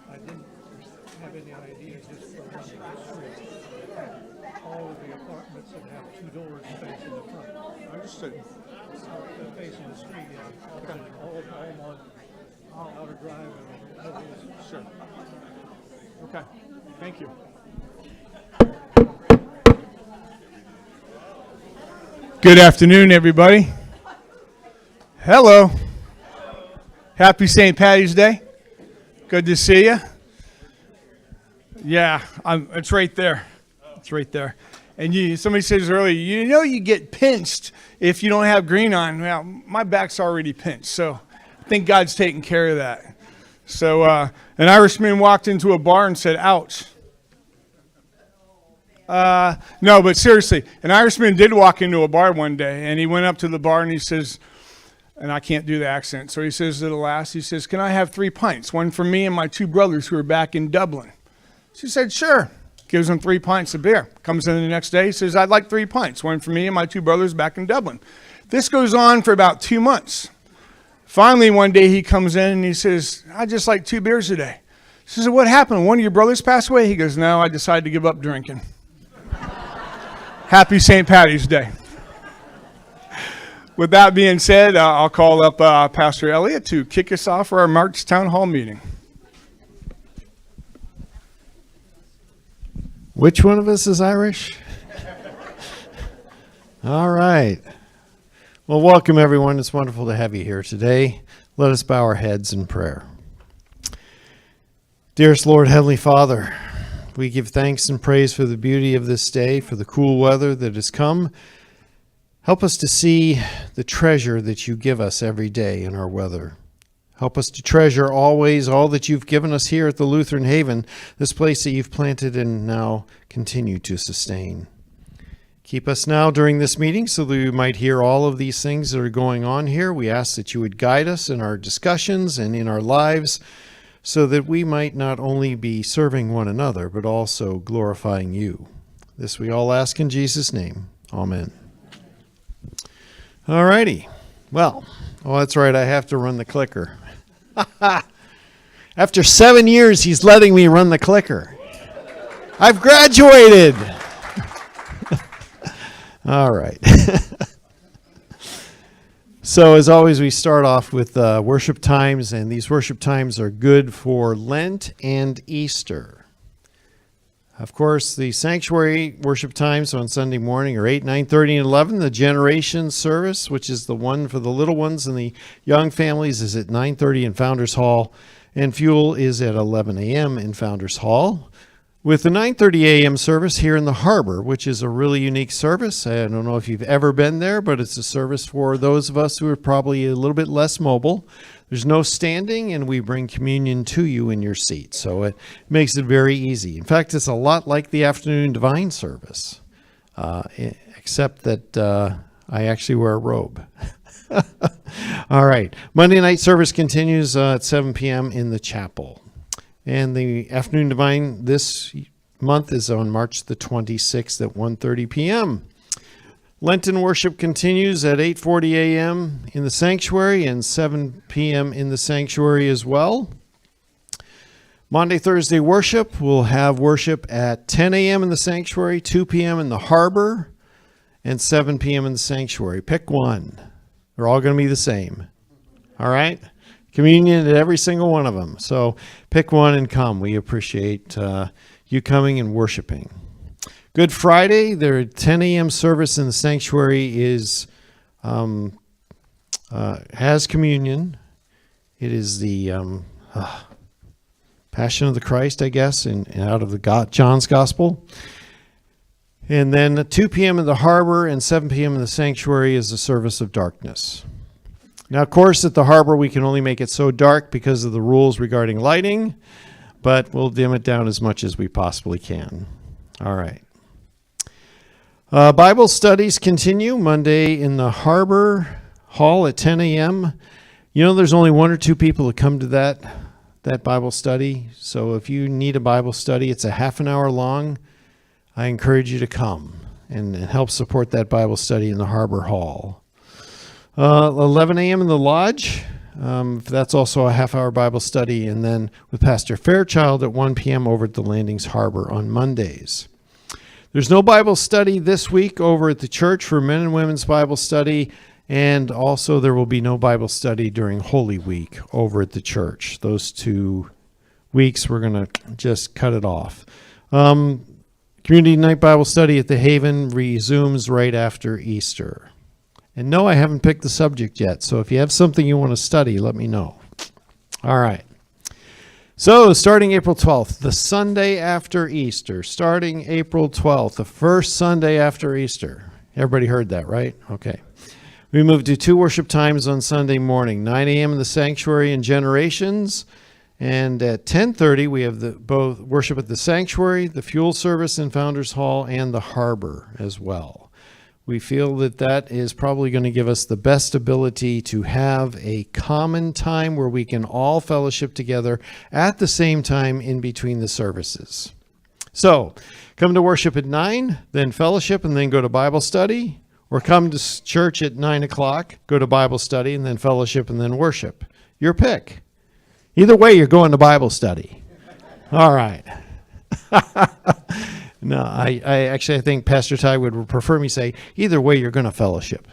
I didn't have any idea just from running the street. All of the apartments that have two doors facing the front. Understood. Facing the street, yeah. Okay. All on outer drive and no doors. Sure. Okay. Thank you. Good afternoon, everybody. Hello. Happy St. Patty's Day. Good to see you. Yeah, it's right there. It's right there. And somebody says earlier, you get pinched if you don't have green on. Well, my back's already pinched, so I think God's taking care of that. So an Irishman walked into a bar and said, ouch. No, but seriously, an Irishman did walk into a bar one day, and he went up to the bar and he says, and I can't do the accent, so he says to the lass, he says, can I have 3 pints? One for me and my 2 brothers who are back in Dublin. She said, sure. Gives him 3 pints of beer. Comes in the next day, says, I'd like 3 pints. One for me and my 2 brothers back in Dublin. This goes on for about 2 months. Finally, one day he comes in and he says, I just like 2 beers a day. She said, what happened? One of your brothers passed away? He goes, no, I decided to give up drinking. Happy St. Patty's Day. With that being said, I'll call up Pastor Elliott to kick us off for our March Town Hall meeting. Which one of us is Irish? All right. Well, welcome everyone. It's wonderful to have you here today. Let us bow our heads in prayer. Dearest Lord, Heavenly Father, we give thanks and praise for the beauty of this day, for the cool weather that has come. Help us to see the treasure that you give us every day in our weather. Help us to treasure always all that you've given us here at the Lutheran Haven, this place that you've planted and now continue to sustain. Keep us now during this meeting so that we might hear all of these things that are going on here. We ask that you would guide us in our discussions and in our lives, so that we might not only be serving one another, but also glorifying you. This we all ask in Jesus' name. Amen. All righty. Well, that's right. I have to run the clicker. After 7 years, he's letting me run the clicker. I've graduated. All right. So as always, we start off with worship times, and these worship times are good for Lent and Easter. Of course, the sanctuary worship times on Sunday morning are 8, 9:30, and 11. The generation service, which is the one for the little ones and the young families, is at 9:30 in Founders Hall, and fuel is at 11 a.m. in Founders Hall. With the 9:30 a.m. service here in the harbor, which is a really unique service. I don't know if you've ever been there, but it's a service for those of us who are probably a little bit less mobile. There's no standing, and we bring communion to you in your seat, so it makes it very easy. In fact, it's a lot like the afternoon divine service, except that I actually wear a robe. All right. Monday night service continues at 7 p.m. in the chapel. And the afternoon divine this month is on March the 26th at 1:30 p.m. Lenten worship continues at 8:40 a.m. in the sanctuary and 7 p.m. in the sanctuary as well. Monday, Thursday worship, we'll have worship at 10 a.m. in the sanctuary, 2 p.m. in the harbor, and 7 p.m. in the sanctuary. Pick one. They're all going to be the same. All right? Communion at every single one of them. So pick one and come. We appreciate you coming and worshiping. Good Friday, their 10 a.m. service in the sanctuary is has communion. It is the Passion of the Christ, I guess, and out of the John's Gospel. And then at 2 p.m. in the harbor and 7 p.m. in the sanctuary is the service of darkness. Now, of course, at the harbor, we can only make it so dark because of the rules regarding lighting, but we'll dim it down as much as we possibly can. All right. Bible studies continue Monday in the Harbor Hall at 10 a.m. You know, there's only 1 or 2 people that come to that Bible study. So if you need a Bible study, it's a half an hour long. I encourage you to come and help support that Bible study in the Harbor Hall. 11 a.m. in the lodge. That's also a half-hour Bible study, and then with Pastor Fairchild at 1 p.m. over at the Landings Harbor on Mondays. There's no Bible study this week over at the church for men and women's Bible study, and also there will be no Bible study during Holy Week over at the church. Those 2 weeks, we're going to just cut it off. Community Night Bible Study at the Haven resumes right after Easter. And no, I haven't picked the subject yet, so if you have something you want to study, let me know. All right. So, starting April 12th, the Sunday after Easter. Starting April 12th, the first Sunday after Easter. Everybody heard that, right? Okay. We moved to 2 worship times on Sunday morning, 9 a.m. in the sanctuary and Generations. And at 10:30, we have both worship at the sanctuary, the fuel service in Founders Hall, and the harbor as well. We feel that is probably going to give us the best ability to have a common time where we can all fellowship together at the same time in between the services. So, come to worship at 9, then fellowship, and then go to Bible study. Or come to church at 9 o'clock, go to Bible study, and then fellowship, and then worship. Your pick. Either way, you're going to Bible study. All right. No, I think Pastor Ty would prefer me say, either way, you're going to fellowship.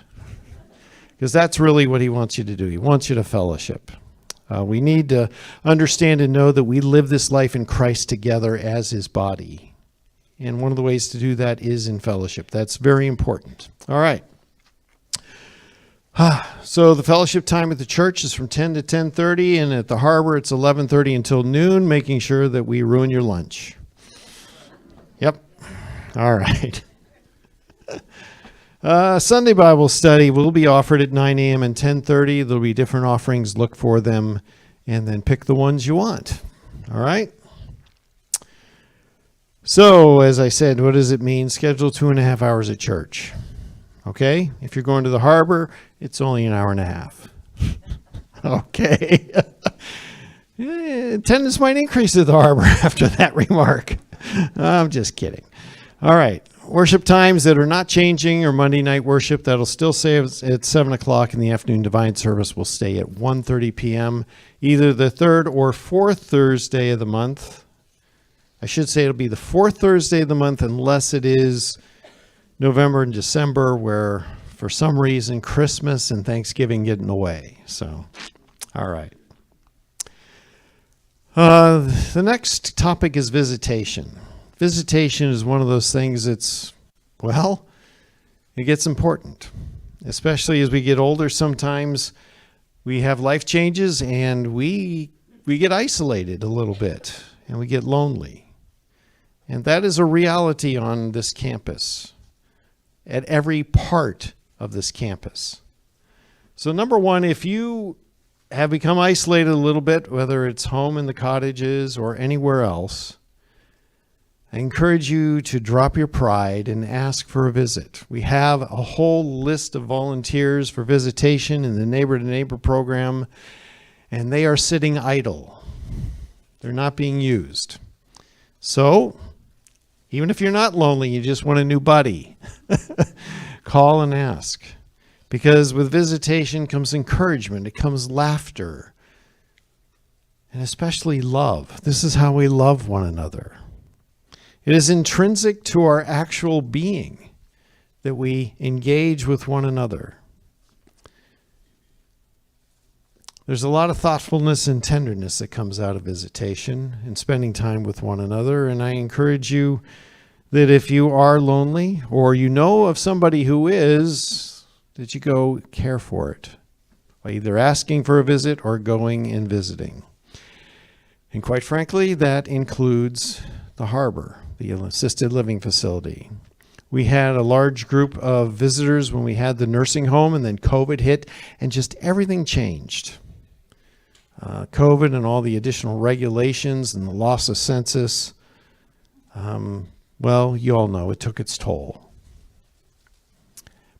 Because that's really what he wants you to do. He wants you to fellowship. We need to understand and know that we live this life in Christ together as his body. And one of the ways to do that is in fellowship. That's very important. All right. So the fellowship time at the church is from 10 to 10:30, and at the harbor it's 11:30 until noon, making sure that we ruin your lunch. Yep. All right. Sunday Bible study will be offered at 9 a.m. and 10:30. There'll be different offerings. Look for them, and then pick the ones you want. All right? So, as I said, what does it mean? Schedule 2.5 hours at church. Okay? If you're going to the harbor, it's only an hour and a half. Okay. Attendance might increase at the harbor after that remark. I'm just kidding. All right. Worship times that are not changing are Monday night worship. That'll still stay at 7 o'clock in the afternoon. Divine service will stay at 1:30 p.m. either the third or fourth Thursday of the month. I should say it'll be the fourth Thursday of the month unless it is November and December where, for some reason, Christmas and Thanksgiving get in the way. So, all right. The next topic is visitation. Visitation is one of those things that's, well, it gets important. Especially as we get older, sometimes we have life changes and we get isolated a little bit and we get lonely. And that is a reality on this campus, at every part of this campus. So number one, if you have become isolated a little bit, whether it's home in the cottages or anywhere else, I encourage you to drop your pride and ask for a visit. We have a whole list of volunteers for visitation in the Neighbor to Neighbor program, and they are sitting idle. They're not being used. So, even if you're not lonely, you just want a new buddy, call and ask. Because with visitation comes encouragement, it comes laughter, and especially love. This is how we love one another. It is intrinsic to our actual being that we engage with one another. There's a lot of thoughtfulness and tenderness that comes out of visitation and spending time with one another, and I encourage you that if you are lonely or you know of somebody who is, that you go care for it by either asking for a visit or going and visiting. And quite frankly, that includes the harbor, the assisted living facility. We had a large group of visitors when we had the nursing home, and then COVID hit, and just everything changed. COVID and all the additional regulations and the loss of census, well, you all know it took its toll.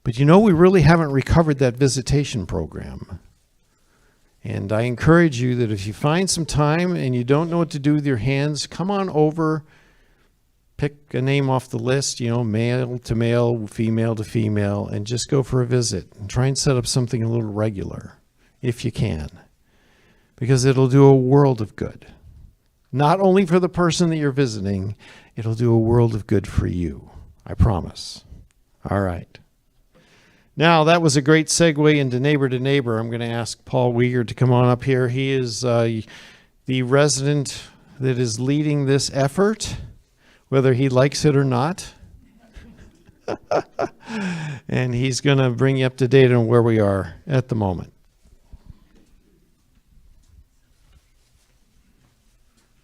But we really haven't recovered that visitation program. And I encourage you that if you find some time and you don't know what to do with your hands, come on over, pick a name off the list, male to male, female to female, and just go for a visit and try and set up something a little regular if you can. because it'll do a world of good. Not only for the person that you're visiting, it'll do a world of good for you. I promise. All right. Now, that was a great segue into Neighbor to Neighbor. I'm going to ask Paul Weger to come on up here. He is the resident that is leading this effort, whether he likes it or not. And he's going to bring you up to date on where we are at the moment.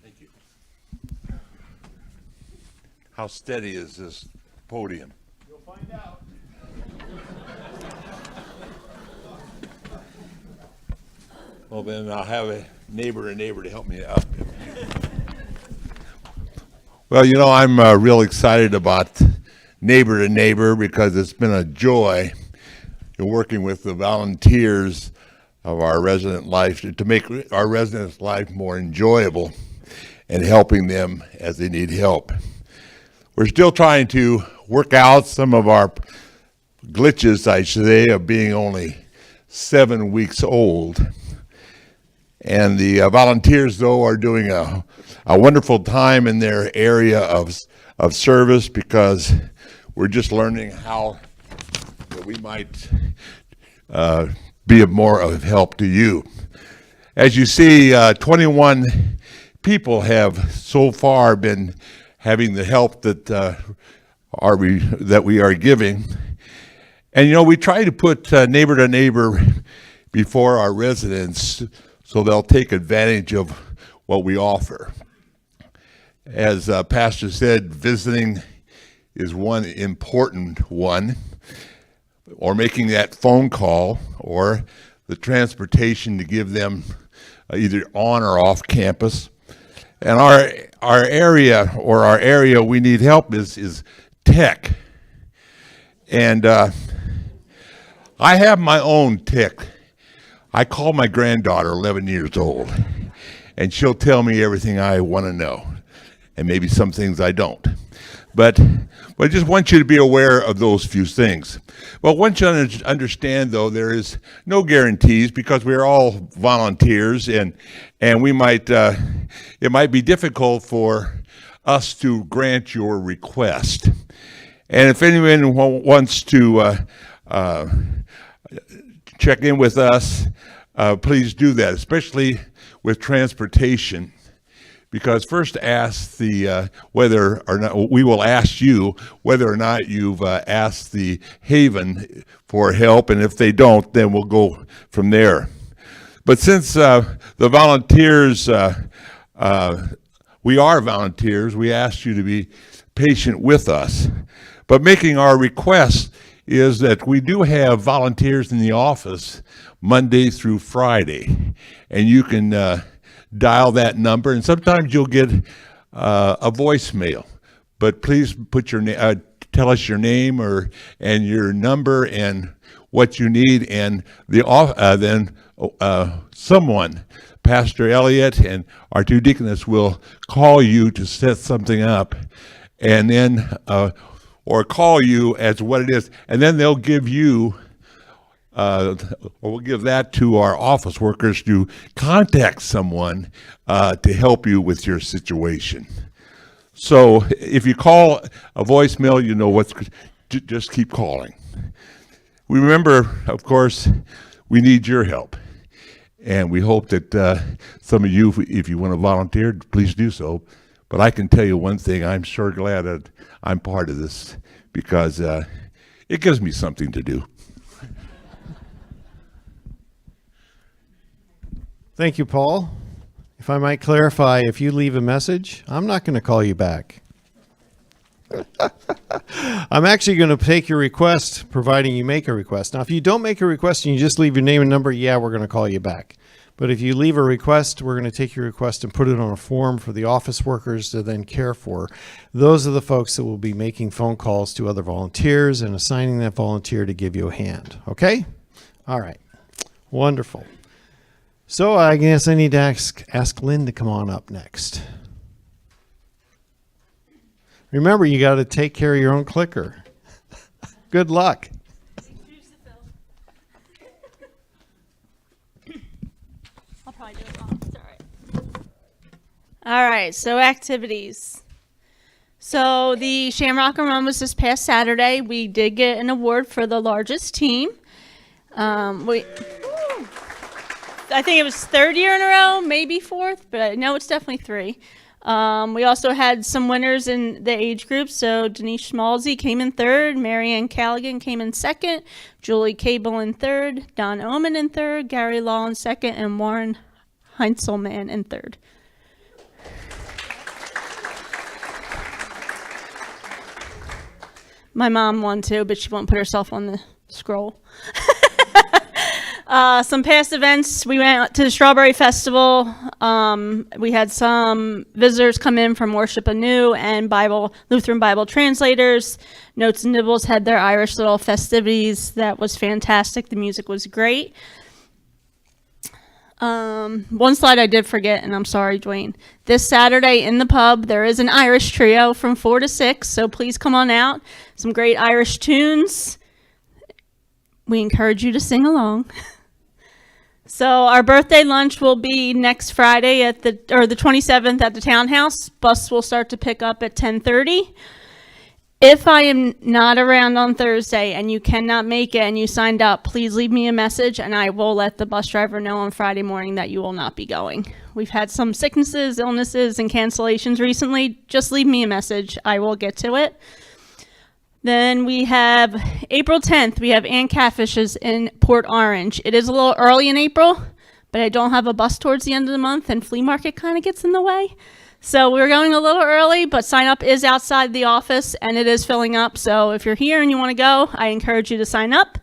Thank you. How steady is this podium? You'll find out. Well, then I'll have a neighbor to help me out. Well, you know, I'm real excited about Neighbor to Neighbor because it's been a joy in working with the volunteers of our resident life to make our residents' life more enjoyable and helping them as they need help. We're still trying to work out some of our glitches, I should say, of being only 7 weeks old. And the volunteers, though, are doing a wonderful time in their area of service because we're just learning how we might be of more of help to you. As you see, 21 people have so far been having the help that we are giving. And, you know, we try to put Neighbor to Neighbor before our residents so they'll take advantage of what we offer. As Pastor said, visiting is one important one, or making that phone call, or the transportation to give them either on or off campus. And our area we need help is tech. And I have my own tech. I call my granddaughter, 11 years old, and she'll tell me everything I want to know, and maybe some things I don't. But I just want you to be aware of those few things. Well, once you understand, though, there is no guarantees because we're all volunteers, and we might it might be difficult for us to grant your request. And if anyone wants to check in with us, please do that, especially with transportation. Because first ask whether or not, we will ask you whether or not you've asked the Haven for help, and if they don't, then we'll go from there. But since the volunteers, we are volunteers, we ask you to be patient with us. But making our request is that we do have volunteers in the office Monday through Friday, and you can dial that number, and sometimes you'll get a voicemail. But please put tell us your name and your number and what you need, and then someone, Pastor Elliott and our two deaconess, will call you to set something up, and then or call you as what it is, and then they'll give you. Or we'll give that to our office workers to contact someone to help you with your situation. So if you call a voicemail, you know just keep calling. Remember, of course, we need your help. And we hope that some of you, if you want to volunteer, please do so. But I can tell you one thing, I'm sure glad that I'm part of this because it gives me something to do. Thank you, Paul. If I might clarify, if you leave a message, I'm not going to call you back. I'm actually going to take your request, providing you make a request. Now, if you don't make a request and you just leave your name and number, yeah, we're going to call you back. But if you leave a request, we're going to take your request and put it on a form for the office workers to then care for. Those are the folks that will be making phone calls to other volunteers and assigning that volunteer to give you a hand. Okay? All right. Wonderful. So I guess I need to ask Lynn to come on up next. Remember, you got to take care of your own clicker. Good luck. I'll probably do it wrong. All right, so activities. So the Shamrock and Run was this past Saturday. We did get an award for the largest team. I think it was third year in a row, maybe fourth, but I know it's definitely three. We also had some winners in the age group. So Denise Schmalzy came in third, Marianne Callaghan came in second, Julie Cable in third, Don Oman in third, Gary Law in second, and Warren Heinzelman in third. My mom won too, but she won't put herself on the scroll. Some past events, we went to the Strawberry Festival. We had some visitors come in from Worship Anew and Lutheran Bible translators. Notes and Nibbles had their Irish little festivities. That was fantastic. The music was great. One slide I did forget, and I'm sorry, Dwayne. This Saturday in the pub, there is an Irish trio from 4 to 6, so please come on out. Some great Irish tunes. We encourage you to sing along. So our birthday lunch will be next Friday the 27th at the Townhouse. Bus will start to pick up at 10:30. If I am not around on Thursday and you cannot make it and you signed up, please leave me a message and I will let the bus driver know on Friday morning that you will not be going. We've had some sicknesses, illnesses, and cancellations recently. Just leave me a message. I will get to it. Then we have April 10th, we have Ann Catfish's in Port Orange. It is a little early in April, but I don't have a bus towards the end of the month and flea market kind of gets in the way. So we're going a little early, but sign up is outside the office and it is filling up. So if you're here and you want to go, I encourage you to sign up.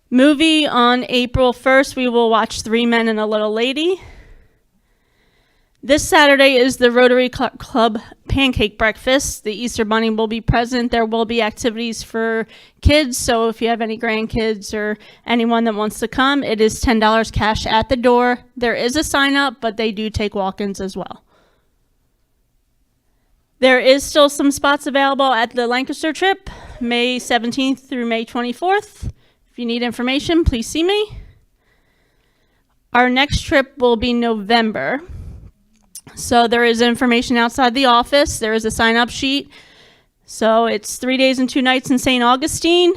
Movie on April 1st, we will watch Three Men and a Little Lady. This Saturday is the Rotary Club Pancake Breakfast. The Easter Bunny will be present. There will be activities for kids. So if you have any grandkids or anyone that wants to come, it is $10 cash at the door. There is a sign up, but they do take walk-ins as well. There is still some spots available at the Lancaster trip, May 17th through May 24th. If you need information, please see me. Our next trip will be November. So there is information outside the office. There is a sign-up sheet. So it's 3 days and 2 nights in St. Augustine,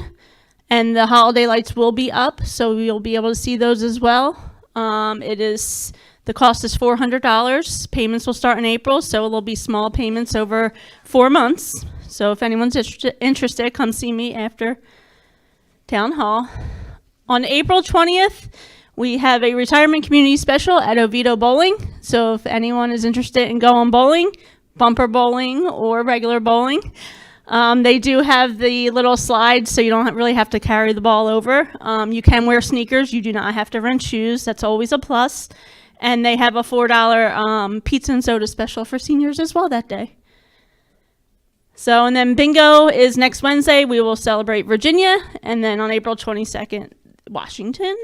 and the holiday lights will be up, so you'll be able to see those as well. The cost is $400. Payments will start in April, so it'll be small payments over 4 months. So if anyone's interested, come see me after Town Hall. On April 20th, we have a retirement community special at Oviedo Bowling. So if anyone is interested in going bowling, bumper bowling or regular bowling, they do have the little slides, so you don't really have to carry the ball over. You can wear sneakers. You do not have to rent shoes. That's always a plus. And they have a $4 pizza and soda special for seniors as well that day. So, and then bingo is next Wednesday. We will celebrate Virginia. And then on April 22nd, Washington.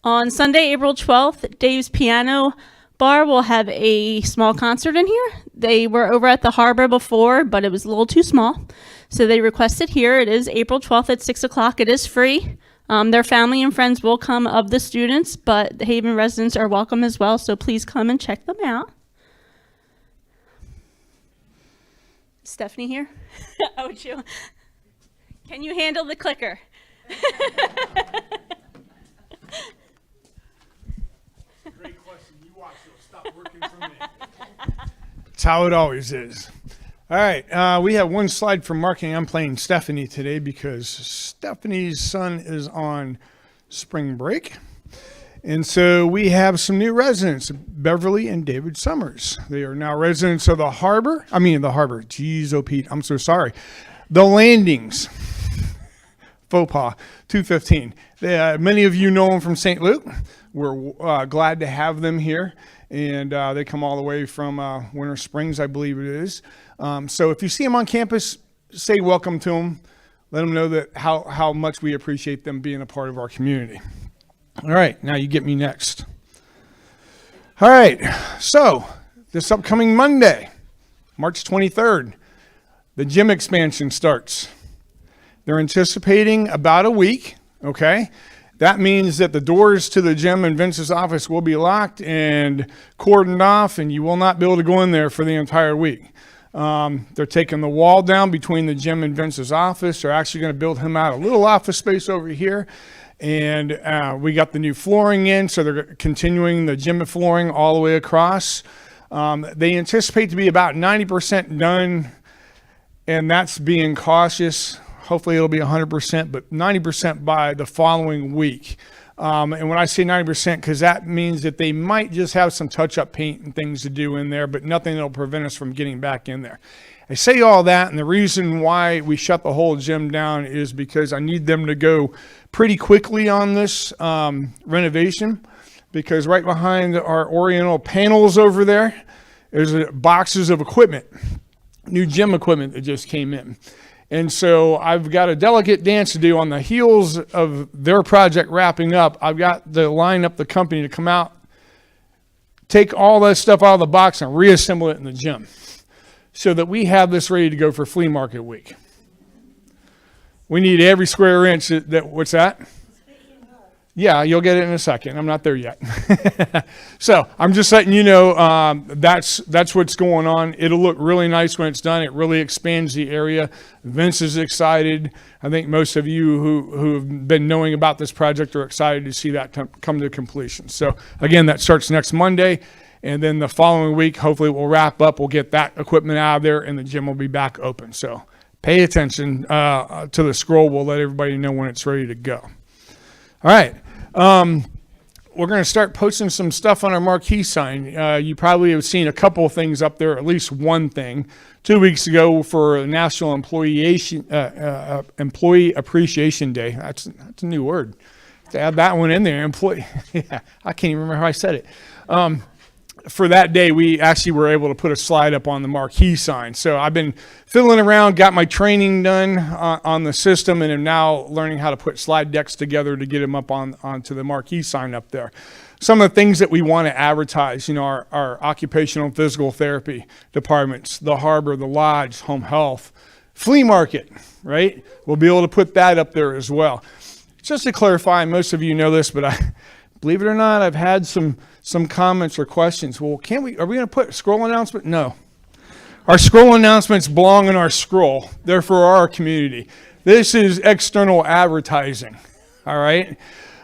On Sunday, April 12th, Dave's Piano Bar will have a small concert in here. They were over at the Harbor before, but it was a little too small. So they requested here. It is April 12th at 6 o'clock. It is free. Their family and friends will come of the students, but the Haven residents are welcome as well, so please come and check them out. Stephanie here? Oh, you. Can you handle the clicker? Great question. You watch, it'll stop working for me. That's how it always is. All right, we have one slide for marking. I'm playing Stephanie today because Stephanie's son is on spring break. And so we have some new residents, Beverly and David Summers. They are now residents of the Harbor. Jeez, oh, Pete, I'm so sorry. The Landings. Faux pas, 215. Many of you know them from St. Luke. We're glad to have them here. And they come all the way from Winter Springs, I believe it is. So if you see them on campus, say welcome to them. Let them know that how much we appreciate them being a part of our community. All right, now you get me next. All right, so this upcoming Monday, March 23rd, the gym expansion starts. They're anticipating about a week, okay? That means that the doors to the gym and Vince's office will be locked and cordoned off, and you will not be able to go in there for the entire week. They're taking the wall down between the gym and Vince's office. They're actually going to build him out a little office space over here. And we got the new flooring in, so they're continuing the gym flooring all the way across. They anticipate to be about 90% done, and that's being cautious. Hopefully it'll be 100%, but 90% by the following week. And when I say 90%, because that means that they might just have some touch-up paint and things to do in there, but nothing that'll prevent us from getting back in there. I say all that, and the reason why we shut the whole gym down is because I need them to go pretty quickly on this renovation, because right behind our Oriental panels over there is boxes of equipment, new gym equipment that just came in. And so I've got a delicate dance to do on the heels of their project wrapping up. I've got to line up the company to come out, take all that stuff out of the box and reassemble it in the gym so that we have this ready to go for flea market week. We need every square inch what's that? Yeah, you'll get it in a second. I'm not there yet. So I'm just letting you know that's what's going on. It'll look really nice when it's done. It really expands the area. Vince is excited. I think most of you who have been knowing about this project are excited to see that come to completion. So again, that starts next Monday. And then the following week, hopefully we'll wrap up. We'll get that equipment out of there and the gym will be back open. So pay attention to the scroll. We'll let everybody know when it's ready to go. All right. We're going to start posting some stuff on our marquee sign. You probably have seen a couple of things up there, at least one thing. 2 weeks ago for National Employee Appreciation Day. That's a new word. To add that one in there. Yeah, I can't even remember how I said it. For that day, we actually were able to put a slide up on the marquee sign. So I've been fiddling around, got my training done on the system, and am now learning how to put slide decks together to get them up onto the marquee sign up there. Some of the things that we want to advertise, our occupational and physical therapy departments, the harbor, the lodge, home health, flea market, right? We'll be able to put that up there as well. Just to clarify, most of you know this, but believe it or not, I've had some comments or questions. Well, are we going to put scroll announcement? No. Our scroll announcements belong in our scroll. They're for our community. This is external advertising, all right?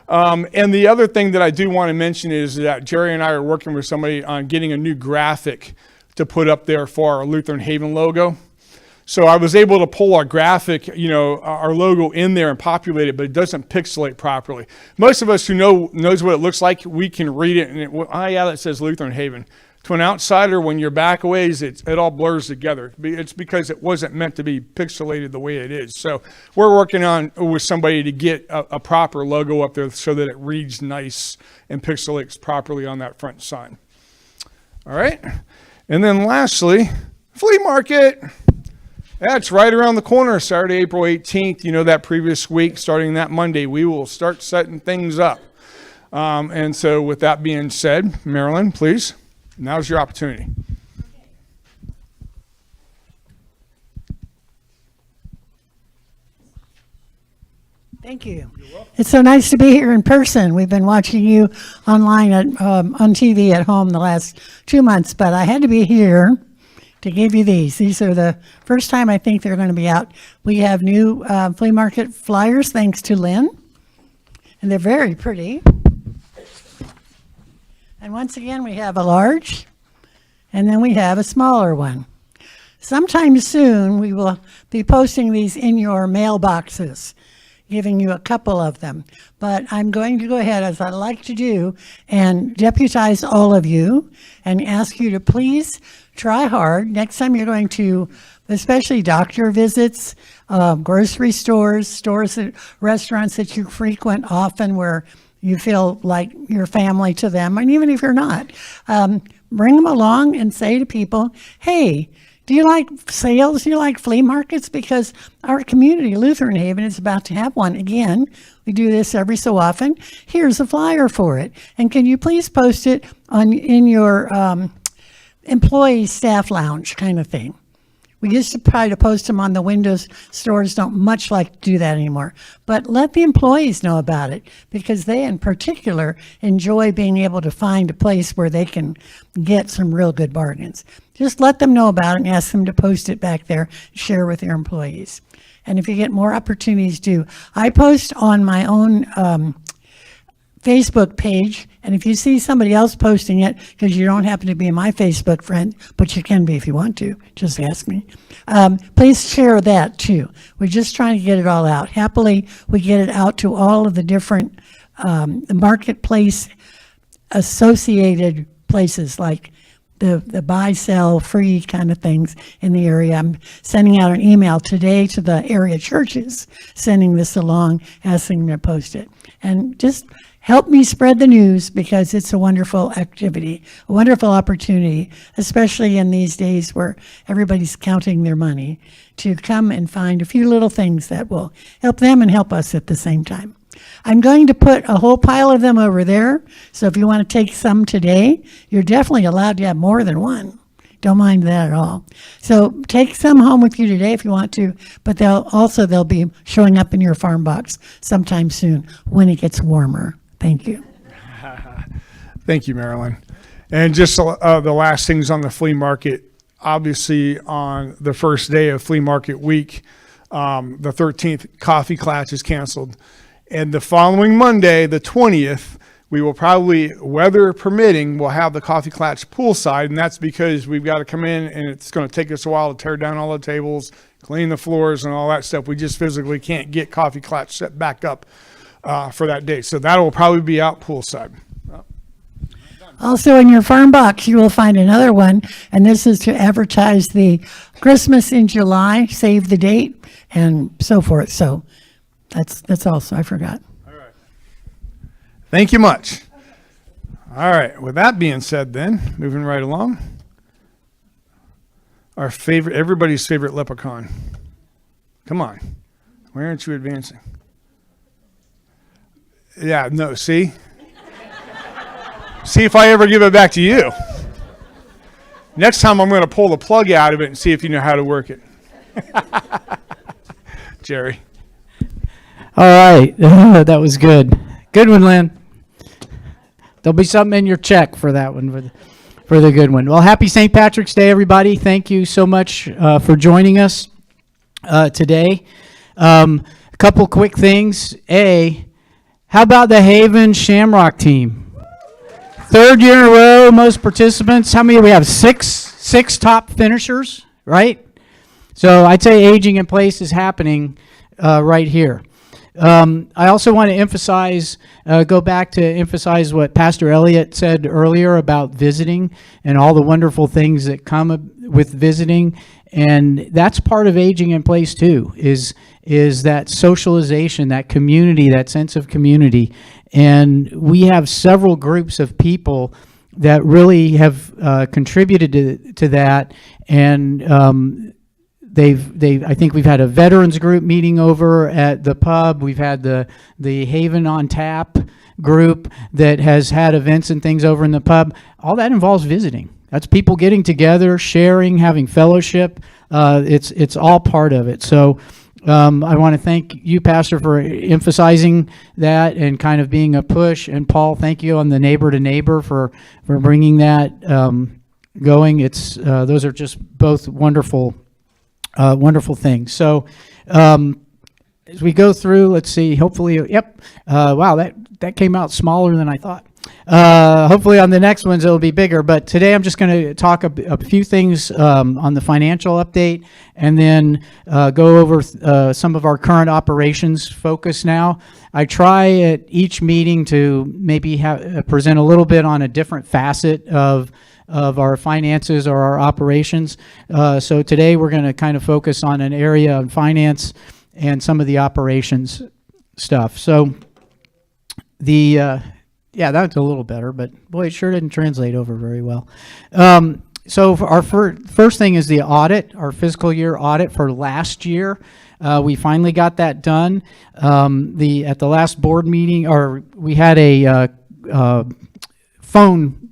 And the other thing that I do want to mention is that Jerry and I are working with somebody on getting a new graphic to put up there for our Lutheran Haven logo. So I was able to pull our graphic, our logo in there and populate it, but it doesn't pixelate properly. Most of us who knows what it looks like, we can read it, and that says Lutheran Haven. To an outsider, when you're back a ways, it all blurs together. It's because it wasn't meant to be pixelated the way it is. So we're working on with somebody to get a proper logo up there so that it reads nice and pixelates properly on that front sign. All right, and then lastly, flea market. That's right around the corner, Saturday, April 18th. That previous week, starting that Monday, we will start setting things up. And so with that being said, Marilyn, please, now's your opportunity. Thank you. It's so nice to be here in person. We've been watching you online on TV at home the last 2 months, but I had to be here to give you these. These are the first time I think they're going to be out. We have new flea market flyers thanks to Lynn, and they're very pretty. And once again, we have a large, and then we have a smaller one. Sometime soon, we will be posting these in your mailboxes, giving you a couple of them. But I'm going to go ahead, as I like to do, and deputize all of you and ask you to please try hard. Next time you're going to, especially doctor visits, grocery stores, restaurants that you frequent often where you feel like you're family to them, and even if you're not, bring them along and say to people, hey, do you like sales? Do you like flea markets? Because our community, Lutheran Haven, is about to have one again. We do this every so often. Here's a flyer for it. And can you please post it in your employee staff lounge kind of thing? We used to try to post them on the windows. Stores don't much like to do that anymore. But let the employees know about it, because they in particular enjoy being able to find a place where they can get some real good bargains. Just let them know about it and ask them to post it back there, share with their employees. And if you get more opportunities, do. I post on my own Facebook page, and if you see somebody else posting it, because you don't happen to be my Facebook friend, but you can be if you want to, just ask me, please share that too. We're just trying to get it all out. Happily, we get it out to all of the different the marketplace associated places, like the buy, sell, free kind of things in the area. I'm sending out an email today to the area churches, sending this along, asking them to post it. And just help me spread the news, because it's a wonderful activity, a wonderful opportunity, especially in these days where everybody's counting their money, to come and find a few little things that will help them and help us at the same time. I'm going to put a whole pile of them over there, so if you want to take some today, you're definitely allowed to have more than one. Don't mind that at all. So take some home with you today if you want to, but they'll be showing up in your farm box sometime soon when it gets warmer. Thank you. Thank you, Marilyn. And just the last things on the flea market. Obviously, on the first day of flea market week, the 13th, Coffee Klatch is canceled. And the following Monday, the 20th, we will probably, weather permitting, we'll have the Coffee Klatch poolside, and that's because we've got to come in, and it's going to take us a while to tear down all the tables, clean the floors, and all that stuff. We just physically can't get Coffee Klatch set back up for that day. So that will probably be out poolside. Also in your farm box, you will find another one, and this is to advertise the Christmas in July, save the date, and so forth. So that's also, I forgot. All right. Thank you much. All right. With that being said, then, moving right along, our favorite, everybody's favorite leprechaun. Come on. Why aren't you advancing? Yeah, no, see? See if I ever give it back to you. Next time I'm going to pull the plug out of it and see if you know how to work it. Jerry. All right. That was good. Good one, Lynn. There'll be something in your check for that one, for the good one. Well, happy St. Patrick's Day, everybody. Thank you so much for joining us today. A couple quick things. How about the Haven Shamrock team? Third year in a row, most participants. How many do we have? Six top finishers, right? So I'd say aging in place is happening right here. I also want to emphasize, go back to emphasize what Pastor Elliott said earlier about visiting and all the wonderful things that come with visiting. And that's part of aging in place too, is that socialization, that community, that sense of community. And we have several groups of people that really have contributed to that. And I think we've had a veterans group meeting over at the pub. We've had the Haven on Tap group that has had events and things over in the pub. All that involves visiting. That's people getting together, sharing, having fellowship. It's all part of it. So I want to thank you, Pastor, for emphasizing that and kind of being a push. And Paul, thank you on the neighbor to neighbor for bringing that going. It's those are just both wonderful things. So as we go through, let's see. Hopefully, yep. Wow, that came out smaller than I thought. Hopefully on the next ones it'll be bigger, but today I'm just going to talk a few things on the financial update, and then go over some of our current operations focus now. I try at each meeting to maybe present a little bit on a different facet of our finances or our operations. So today we're going to kind of focus on an area of finance and some of the operations stuff. So yeah, that's a little better, but boy, it sure didn't translate over very well. So for our first thing is the audit, our fiscal year audit for last year. We finally got that done. At the last board meeting, or we had a phone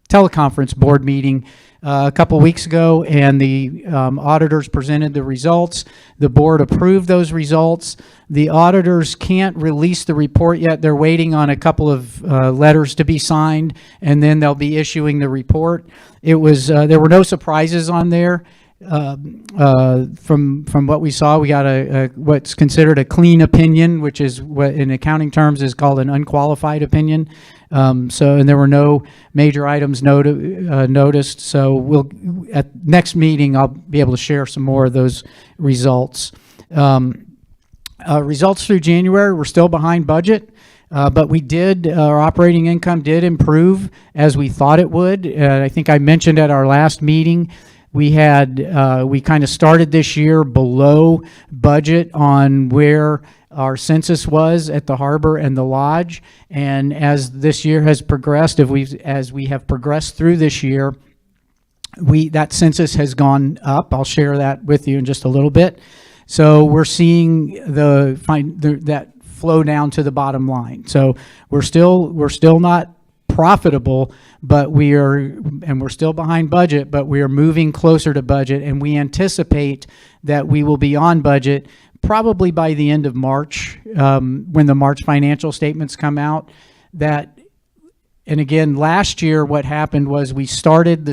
teleconference board meeting a couple weeks ago, and the auditors presented the results. The board approved those results. The auditors can't release the report yet. They're waiting on a couple of letters to be signed, and then they'll be issuing the report. It was there were no surprises on there. From what we saw, we got a what's considered a clean opinion, which is what in accounting terms is called an unqualified opinion. And there were no major items noticed. So we'll at next meeting I'll be able to share some more of those results. Results through January, we're still behind budget. But our operating income did improve as we thought it would. I think I mentioned at our last meeting, we kind of started this year below budget on where our census was at the harbor and the lodge. And as this year has progressed, as we have progressed through this year, that census has gone up. I'll share that with you in just a little bit. So we're seeing that flow down to the bottom line. So we're still not profitable, but we're still behind budget, but we are moving closer to budget, and we anticipate that we will be on budget probably by the end of March, when the March financial statements come out. And again, last year what happened was we started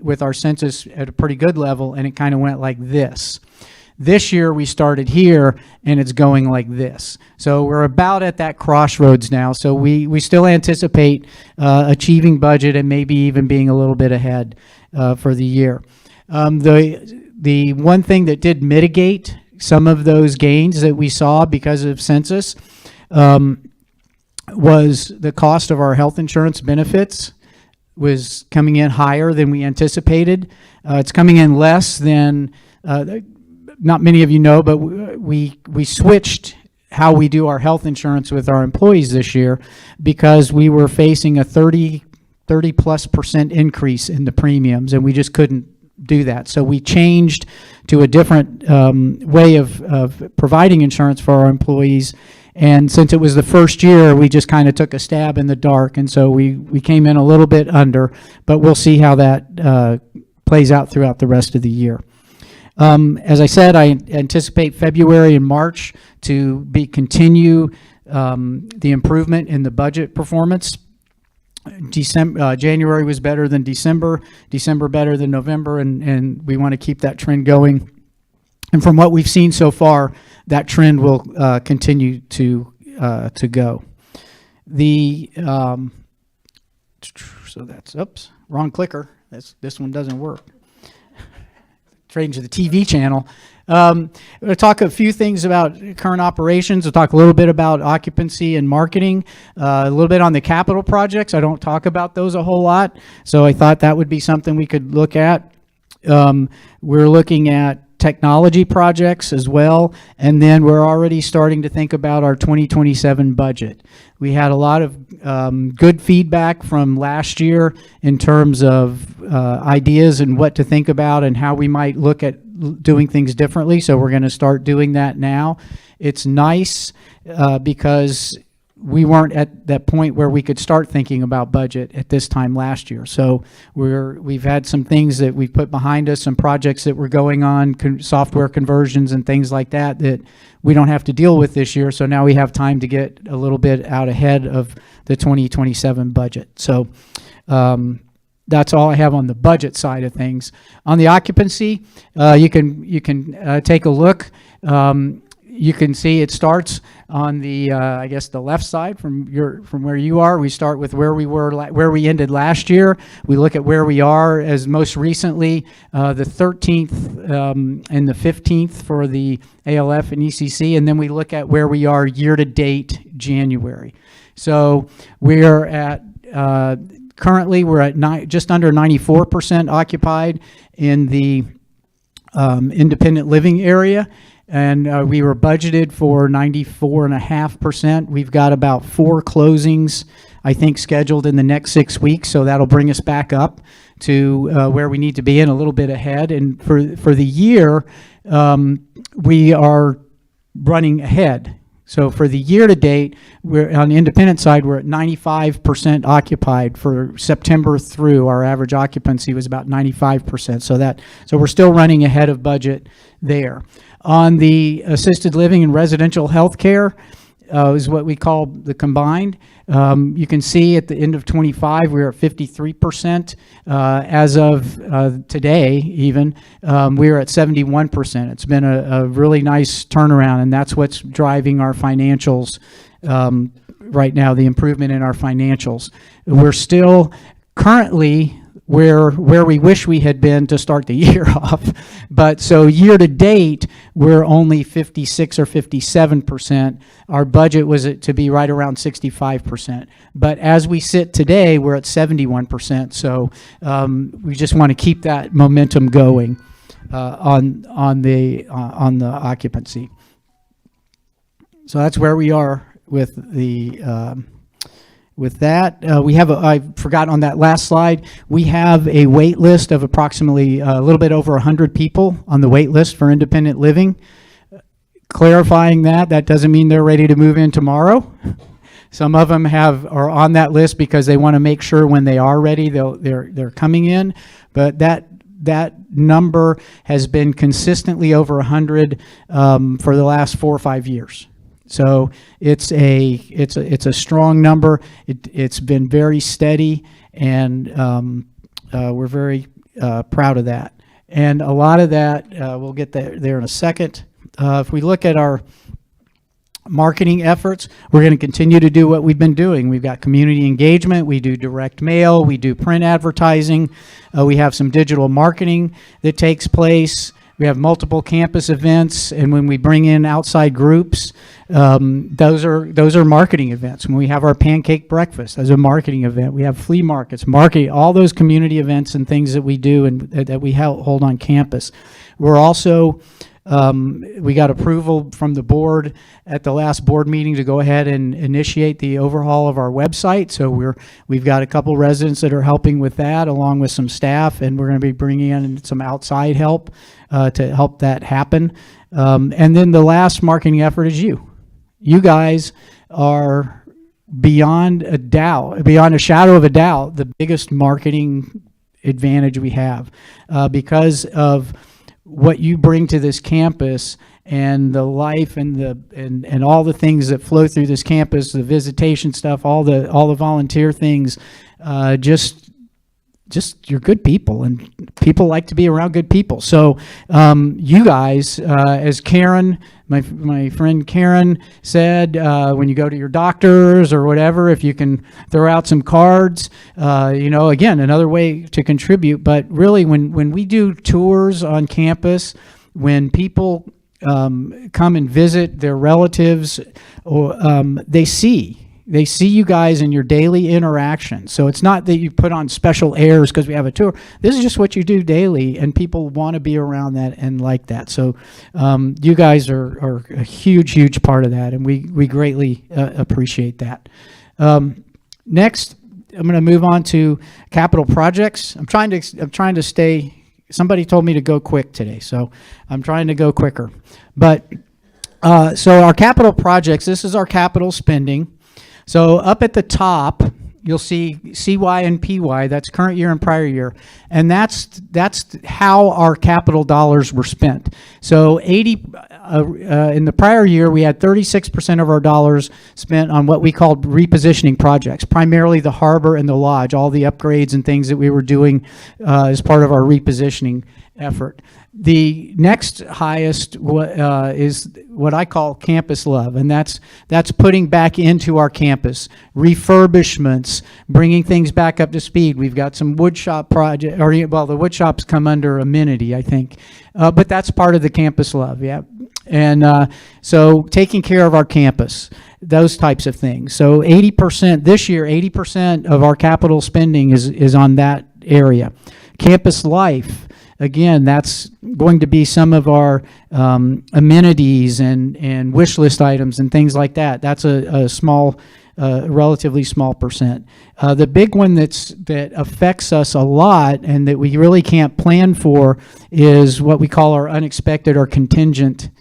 with our census at a pretty good level, and it kind of went like this. This year we started here, and it's going like this. So we're about at that crossroads now. So we still anticipate achieving budget and maybe even being a little bit ahead for the year. The one thing that did mitigate some of those gains that we saw because of census was the cost of our health insurance benefits was coming in higher than we anticipated. It's coming in less than not many of you know, but we switched how we do our health insurance with our employees this year because we were facing a 30+% increase in the premiums, and we just couldn't do that. So we changed to a different way of providing insurance for our employees. And since it was the first year, we just kind of took a stab in the dark. And so we came in a little bit under, but we'll see how that plays out throughout the rest of the year. As I said, I anticipate February and March to continue the improvement in the budget performance. January was better than December better than November, and we want to keep that trend going. And from what we've seen so far, that trend will continue to go. So that's, oops, wrong clicker. This one doesn't work. Change to the TV channel. We'll talk a few things about current operations. We'll talk a little bit about occupancy and marketing, a little bit on the capital projects. I don't talk about those a whole lot, so I thought that would be something we could look at. We're looking at technology projects as well, and then we're already starting to think about our 2027 budget. We had a lot of good feedback from last year in terms of ideas and what to think about and how we might look at doing things differently, so we're going to start doing that now. It's nice because we weren't at that point where we could start thinking about budget at this time last year. So we've had some things that we've put behind us, some projects that were going on, software conversions and things like that we don't have to deal with this year. So now we have time to get a little bit out ahead of the 2027 budget. So that's all I have on the budget side of things. On the occupancy, you can take a look. You can see it starts on the I guess the left side from where you are. We start with where we ended last year. We look at where we are as most recently the 13th and the 15th for the ALF and ECC, and then we look at where we are year to date January. So we are at currently we're at just under 94% occupied in the independent living area. And we were budgeted for 94.5%. We've got about 4 closings, I think, scheduled in the next 6 weeks. So that'll bring us back up to where we need to be and a little bit ahead. And for the year, we are running ahead. So for the year to date, we're on the independent side, we're at 95% occupied for September through. Our average occupancy was about 95%. So we're still running ahead of budget there. On the assisted living and residential health care, is what we call the combined. You can see at the end of 25, we were at 53%. As of today, even, we are at 71%. It's been a really nice turnaround, and that's what's driving our financials right now, the improvement in our financials. We're still currently where we wish we had been to start the year off. But so year to date, we're only 56 or 57%. Our budget was to be right around 65%. But as we sit today, we're at 71%. So we just want to keep that momentum going on the occupancy. So that's where we are with the with that. We have, I forgot on that last slide, we have a wait list of approximately a little bit over 100 people on the wait list for independent living. Clarifying that doesn't mean they're ready to move in tomorrow. Some of them are on that list because they want to make sure when they are ready, they're coming in. But that number has been consistently over 100 for the last 4 or 5 years. So it's a strong number. It's been very steady, and we're very proud of that. And a lot of that, we'll get there in a second. If we look at our marketing efforts, we're going to continue to do what we've been doing. We've got community engagement, we do direct mail, we do print advertising, we have some digital marketing that takes place. We have multiple campus events, and when we bring in outside groups, those are marketing events. When we have our pancake breakfast, that's a marketing event. We have flea markets, marketing, all those community events and things that we do and that we hold on campus. We're also we got approval from the board at the last board meeting to go ahead and initiate the overhaul of our website. So we've got a couple residents that are helping with that, along with some staff, and we're going to be bringing in some outside help to help that happen. And then the last marketing effort is you. You guys are beyond a shadow of a doubt, the biggest marketing advantage we have because of what you bring to this campus and the life and all the things that flow through this campus, the visitation stuff, all the volunteer things, just you're good people, and people like to be around good people. So you guys, as Karen, my friend Karen said, when you go to your doctors or whatever, if you can throw out some cards, again, another way to contribute. But really, when we do tours on campus, when people come and visit their relatives, or they see you guys in your daily interaction. So it's not that you put on special airs because we have a tour. This is just what you do daily, and people want to be around that and like that. So you guys are a huge part of that, and we greatly appreciate that. Next, I'm going to move on to capital projects. I'm trying to stay. Somebody told me to go quick today, so I'm trying to go quicker. But so our capital projects. This is our capital spending. So up at the top, you'll see CY and PY, that's current year and prior year, and that's how our capital dollars were spent. So in the prior year, we had 36% of our dollars spent on what we called repositioning projects, primarily the harbor and the lodge, all the upgrades and things that we were doing as part of our repositioning effort. The next highest is what I call campus love, and that's putting back into our campus, refurbishments, bringing things back up to speed. We've got some woodshop project, the wood shops come under amenity, I think, but that's part of the campus love, yeah. And so taking care of our campus, those types of things. So 80% this year, 80% of our capital spending is on that area. Campus life. Again, that's going to be some of our amenities and wish list items and things like that. That's a small, relatively small percent. The big one that affects us a lot and that we really can't plan for is what we call our unexpected or contingent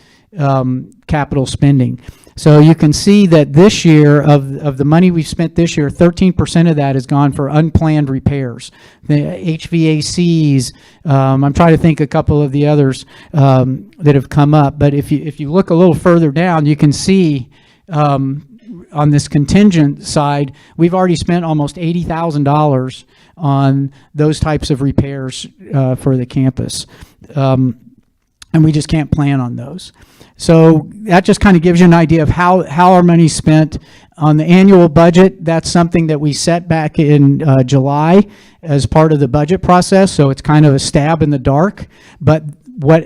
capital spending. So you can see that this year, of the money we've spent this year, 13% of that has gone for unplanned repairs. The HVACs, I'm trying to think a couple of the others that have come up, but if you look a little further down, you can see on this contingent side, we've already spent almost $80,000 on those types of repairs for the campus. And we just can't plan on those. So that just kind of gives you an idea of how our money's spent. On the annual budget, that's something that we set back in July as part of the budget process, so it's kind of a stab in the dark. But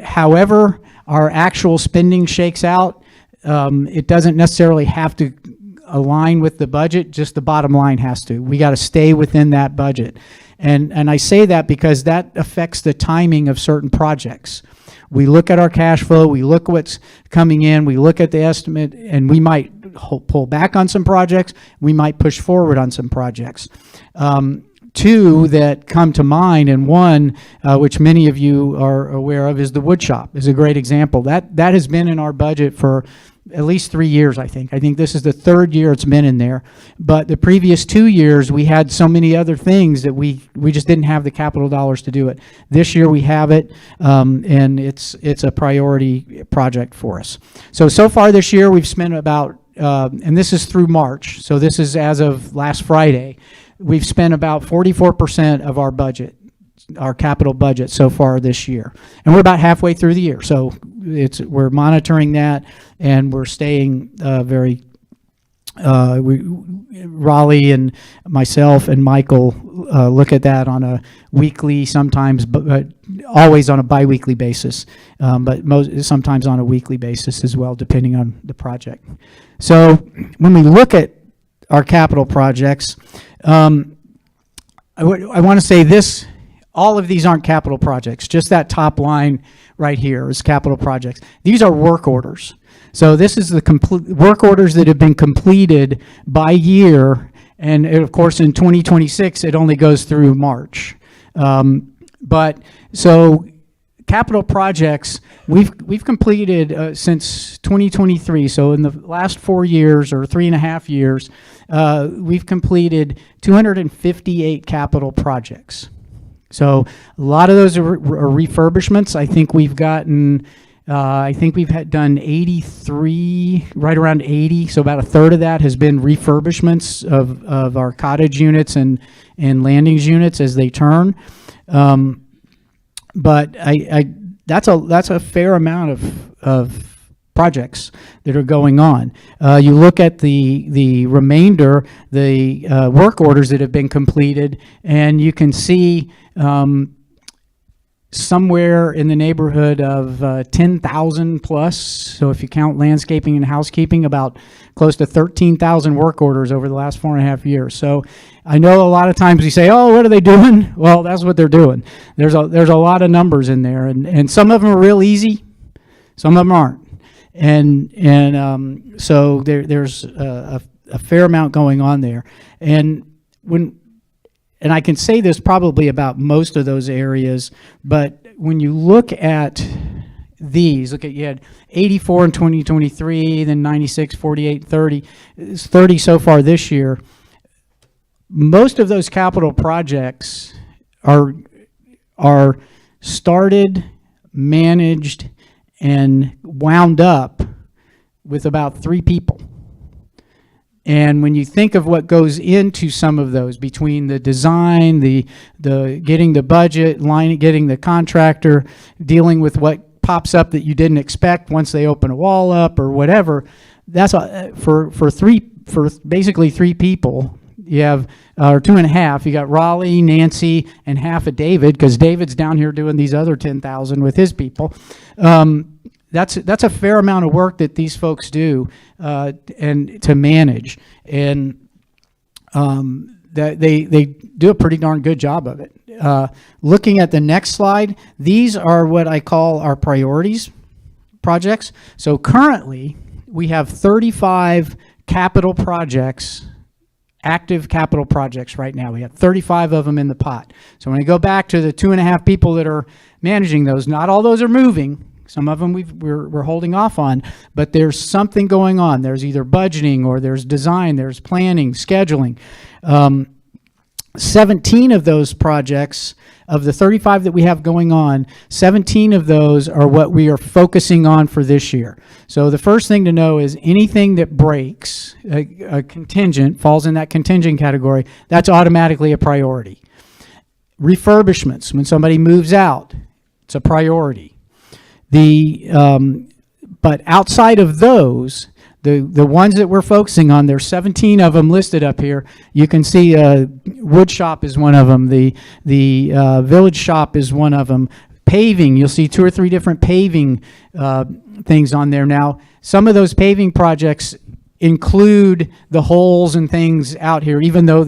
however our actual spending shakes out, it doesn't necessarily have to align with the budget, just the bottom line has to. We got to stay within that budget. And I say that because that affects the timing of certain projects. We look at our cash flow, we look what's coming in, we look at the estimate, and we might pull back on some projects, we might push forward on some projects. Two that come to mind, and one which many of you are aware of, is the wood shop, is a great example. That has been in our budget for at least 3 years, I think. I think this is the third year it's been in there. But the previous 2 years, we had so many other things that we just didn't have the capital dollars to do it. This year we have it, and it's a priority project for us. So far this year we've spent about, and this is through March, so this is as of last Friday, we've spent about 44% of our budget, our capital budget so far this year. And we're about halfway through the year. So we're monitoring that, and we're staying very, Raleigh and myself and Michael look at that on a weekly, sometimes, but always on a bi-weekly basis, but sometimes on a weekly basis as well, depending on the project. So when we look at our capital projects, I want to say this, all of these aren't capital projects. Just that top line right here is capital projects. These are work orders. So this is the complete work orders that have been completed by year, and of course in 2026 it only goes through March. But so capital projects we've completed since 2023. So in the last 4 years or 3.5 years, we've completed 258 capital projects. So a lot of those are refurbishments. I think we've gotten, done 83, right around 80. So about a third of that has been refurbishments of our cottage units and landings units as they turn. But that's a fair amount of projects that are going on. You look at the remainder, the work orders that have been completed, and you can see somewhere in the neighborhood of 10,000 plus. So if you count landscaping and housekeeping, about close to 13,000 work orders over the last 4.5 years. So I know a lot of times we say, oh, what are they doing? Well, that's what they're doing. There's a lot of numbers in there, and some of them are real easy, some of them aren't. And so there's a fair amount going on there. And I can say this probably about most of those areas, but when you look at these, you had 84 in 2023, then 96, 48, 30. It's 30 so far this year. Most of those capital projects are started, managed, and wound up with about 3 people. And when you think of what goes into some of those, between the design, the getting the budget, getting the contractor, dealing with what pops up that you didn't expect once they open a wall up or whatever, that's for basically 3 people. You have, or 2.5, you got Raleigh, Nancy, and half of David, because David's down here doing these other 10,000 with his people. That's a fair amount of work that these folks do, and to manage, and that they do a pretty darn good job of it. Looking at the next slide, these are what I call our priorities projects. So currently, we have 35 capital projects, active capital projects right now. We have 35 of them in the pot. So when I go back to the 2.5 people that are managing those, not all those are moving. Some of them we're holding off on, but there's something going on. There's either budgeting or there's design, there's planning, scheduling. 17 of those projects, of the 35 that we have going on, 17 of those are what we are focusing on for this year. So the first thing to know is anything that breaks, a contingent, falls in that contingent category, that's automatically a priority. Refurbishments, when somebody moves out, it's a priority. But outside of those, the ones that we're focusing on, there's 17 of them listed up here. You can see wood shop is one of them. The village shop is one of them. Paving, you'll see 2 or 3 different paving things on there. Now, some of those paving projects include the holes and things out here, even though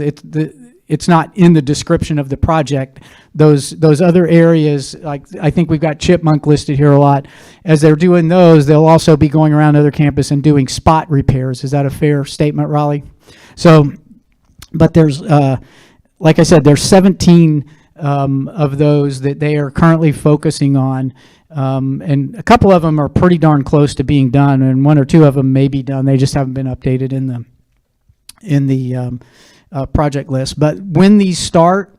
it's not in the description of the project. Those other areas, like I think we've got Chipmunk listed here a lot. As they're doing those, they'll also be going around other campus and doing spot repairs. Is that a fair statement, Raleigh? So, but there's, like I said, there's 17 of those that they are currently focusing on. And a couple of them are pretty darn close to being done, and 1 or 2 of them may be done. They just haven't been updated in the project list. But when these start,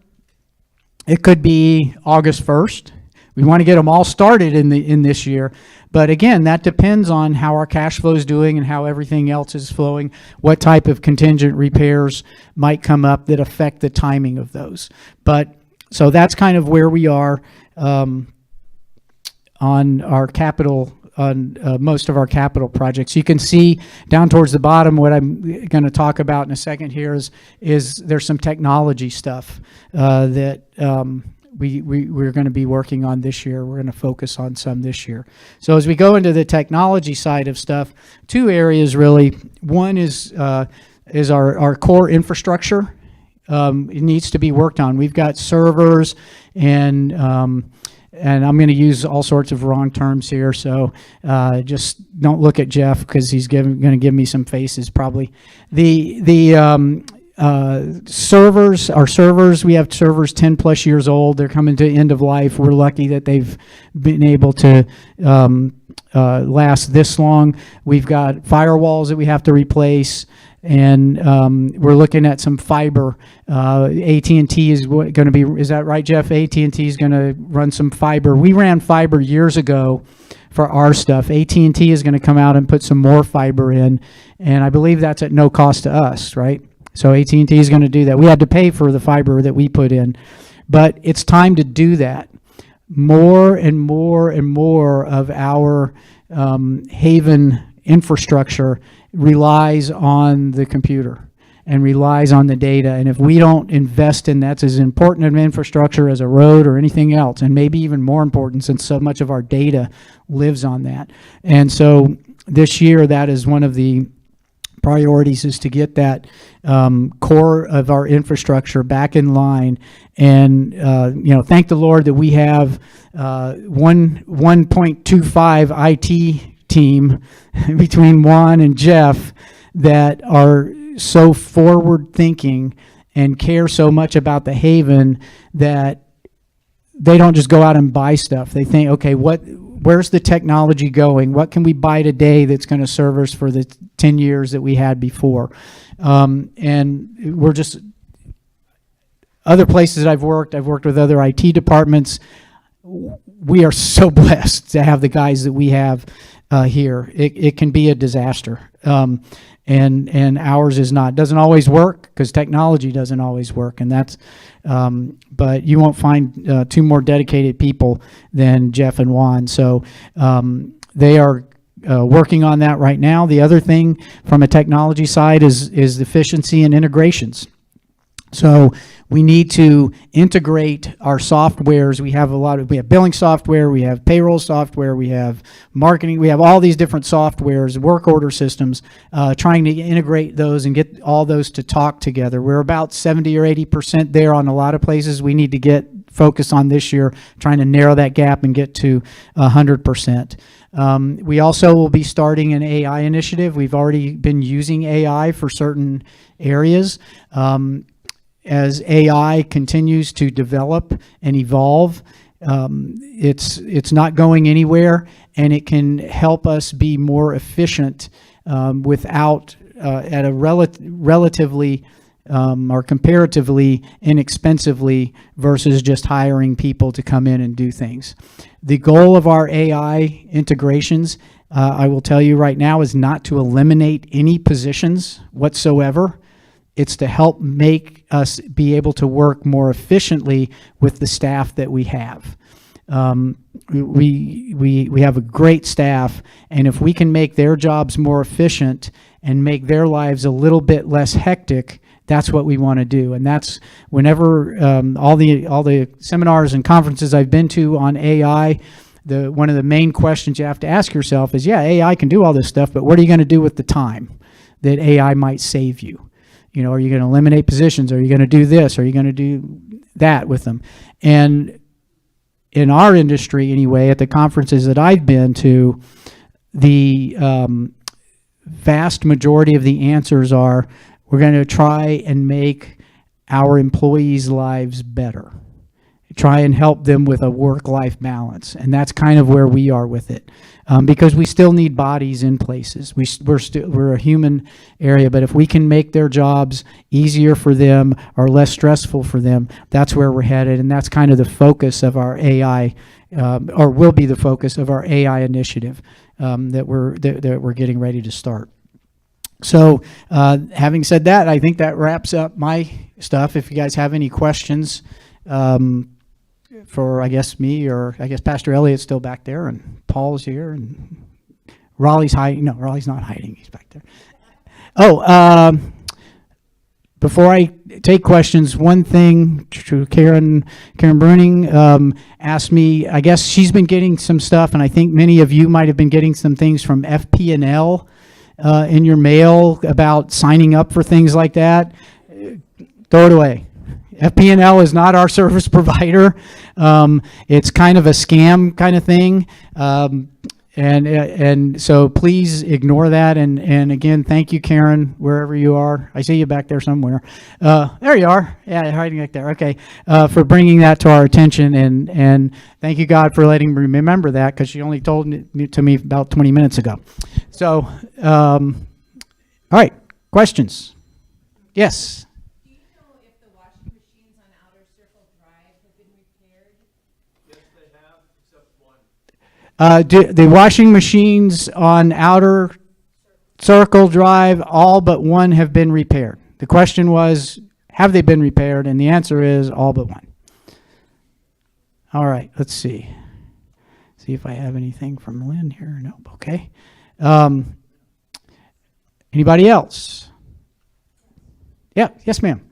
it could be August 1st. We want to get them all started in this year. But again, that depends on how our cash flow is doing and how everything else is flowing, what type of contingent repairs might come up that affect the timing of those. But so that's kind of where we are on our capital, on most of our capital projects. You can see down towards the bottom, what I'm going to talk about in a second here is there's some technology stuff that we're going to be working on this year. We're going to focus on some this year. So as we go into the technology side of stuff, 2 areas really. One is our core infrastructure. It needs to be worked on. We've got servers and I'm going to use all sorts of wrong terms here, so just don't look at Jeff because he's going to give me some faces probably. The servers, our servers, we have servers 10 plus years old. They're coming to end of life. We're lucky that they've been able to last this long. We've got firewalls that we have to replace. And we're looking at some fiber. AT&T is going to be, is that right, Jeff? AT&T is going to run some fiber. We ran fiber years ago for our stuff. AT&T is going to come out and put some more fiber in, and I believe that's at no cost to us, right? So AT&T is going to do that. We had to pay for the fiber that we put in, but it's time to do that. More and more and more of our Haven infrastructure relies on the computer and relies on the data. And if we don't invest in that's as important an infrastructure as a road or anything else, and maybe even more important since so much of our data lives on that. And so this year, that is one of the priorities, is to get that core of our infrastructure back in line. And thank the Lord that we have 1.25 IT team between Juan and Jeff that are so forward thinking and care so much about the Haven that they don't just go out and buy stuff. They think, okay, where's the technology going? What can we buy today that's going to serve us for the 10 years that we had before? And we're just, other places that I've worked with other IT departments. We are so blessed to have the guys that we have here. It can be a disaster, and ours is not. It doesn't always work because technology doesn't always work, and that's. But you won't find 2 more dedicated people than Jeff and Juan. So they are working on that right now. The other thing from a technology side is efficiency and integrations. So we need to integrate our softwares. We have billing software, we have payroll software, we have marketing, we have all these different softwares, work order systems, trying to integrate those and get all those to talk together. We're about 70 or 80% there on a lot of places. We need to get focused on this year, trying to narrow that gap and get to 100%. We also will be starting an AI initiative. We've already been using AI for certain areas. As AI continues to develop and evolve, It's not going anywhere, and it can help us be more efficient without at a relatively or comparatively inexpensively versus just hiring people to come in and do things. The goal of our AI integrations, I will tell you right now, is not to eliminate any positions whatsoever. It's to help make us be able to work more efficiently with the staff that we have. We have a great staff, and if we can make their jobs more efficient and make their lives a little bit less hectic, that's what we want to do. And that's whenever all the seminars and conferences I've been to on AI, one of the main questions you have to ask yourself is, yeah, AI can do all this stuff, but what are you going to do with the time that AI might save you? You know, are you going to eliminate positions? Are you going to do this? Are you going to do that with them? And in our industry, anyway, at the conferences that I've been to, the vast majority of the answers are, we're going to try and make our employees' lives better. Try and help them with a work-life balance. And that's kind of where we are with it. Because we still need bodies in places. We're a human area, but if we can make their jobs easier for them or less stressful for them, that's where we're headed. And that's kind of the focus of our AI, or will be the focus of our AI initiative that we're getting ready to start. So having said that, I think that wraps up my stuff. If you guys have any questions for, I guess, me, or I guess Pastor Elliott's still back there, and Paul's here, and Raleigh's hiding. No, Raleigh's not hiding. He's back there. Oh, before I take questions, one thing, Karen Bruning asked me, I guess she's been getting some stuff, and I think many of you might have been getting some things from FP&L in your mail about signing up for things like that. Throw it away. FP&L is not our service provider. It's kind of a scam kind of thing. And so please ignore that. And again, thank you, Karen, wherever you are. I see you back there somewhere. There you are. Yeah, hiding back there. Okay. For bringing that to our attention. And thank you, God, for letting me remember that, because she only told it to me about 20 minutes ago. So, all right. Questions? Yes. The washing machines on Outer Circle Drive, all but one have been repaired. The question was, have they been repaired? And the answer is all but one. All right, let's see. See if I have anything from Lynn here. Nope, okay. Anybody else? Yeah, yes, ma'am.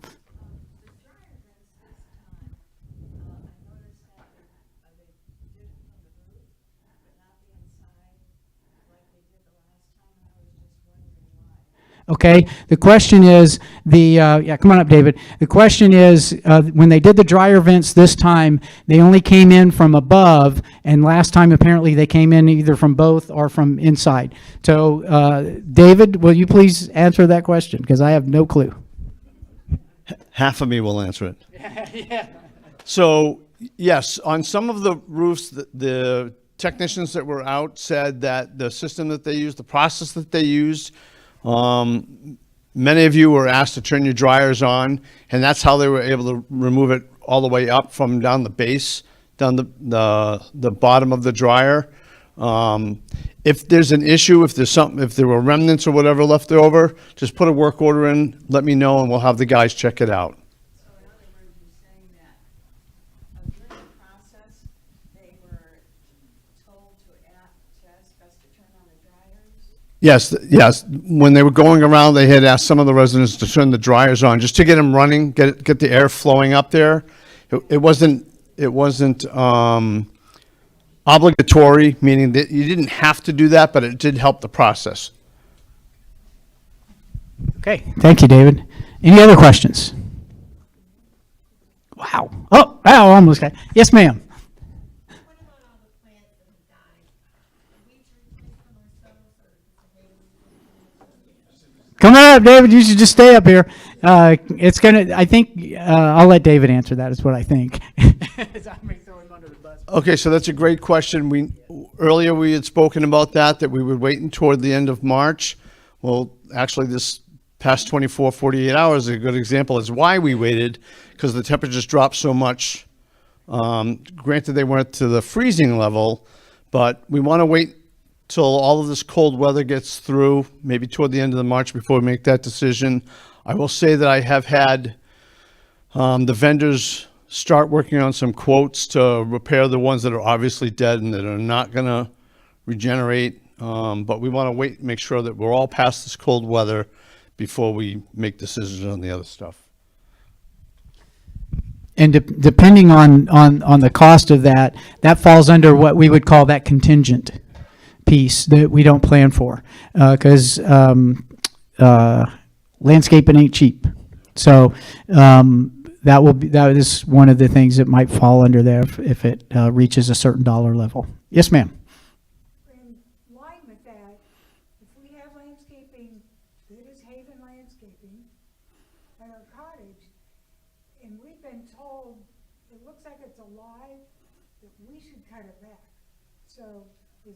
Okay, the question is, yeah, come on up, David. The question is, when they did the dryer vents this time, they only came in from above, and last time apparently they came in either from both or from inside. So, David, will you please answer that question? Because I have no clue. Half of me will answer it. Yeah. So, yes, on some of the roofs, the technicians that were out said that the system that they used, the process that they used, many of you were asked to turn your dryers on, and that's how they were able to remove it all the way up from down the base, down the bottom of the dryer. If there's an issue, if there were remnants or whatever left over, just put a work order in, let me know, and we'll have the guys check it out. So in other words, you're saying that during the process, they were told to ask us to turn on the dryers? Yes. When they were going around, they had asked some of the residents to turn the dryers on just to get them running, get the air flowing up there. It wasn't obligatory, meaning that you didn't have to do that, but it did help the process. Okay, thank you, David. Any other questions? Wow. Oh, wow, almost got. Yes, ma'am. Come on up, David. You should just stay up here. It's gonna. I think I'll let David answer that. Is what I think. Okay, so that's a great question. Earlier we had spoken about that we would wait toward the end of March. Well, actually this past 24, 48 hours is a good example as why we waited, because the temperatures dropped so much. Granted, they weren't to the freezing level, but we want to wait till all of this cold weather gets through, maybe toward the end of the March before we make that decision. I will say that I have had the vendors start working on some quotes to repair the ones that are obviously dead and that are not going to regenerate. But we want to wait and make sure that we're all past this cold weather before we make decisions on the other stuff. And depending on the cost of that, that falls under what we would call that contingent piece that we don't plan for, because landscaping ain't cheap. So that is one of the things that might fall under there if it reaches a certain dollar level. Yes, ma'am. In line with that, if we have landscaping that is Haven landscaping at our cottage, and we've been told it looks like it's alive, that we should cut it back. So is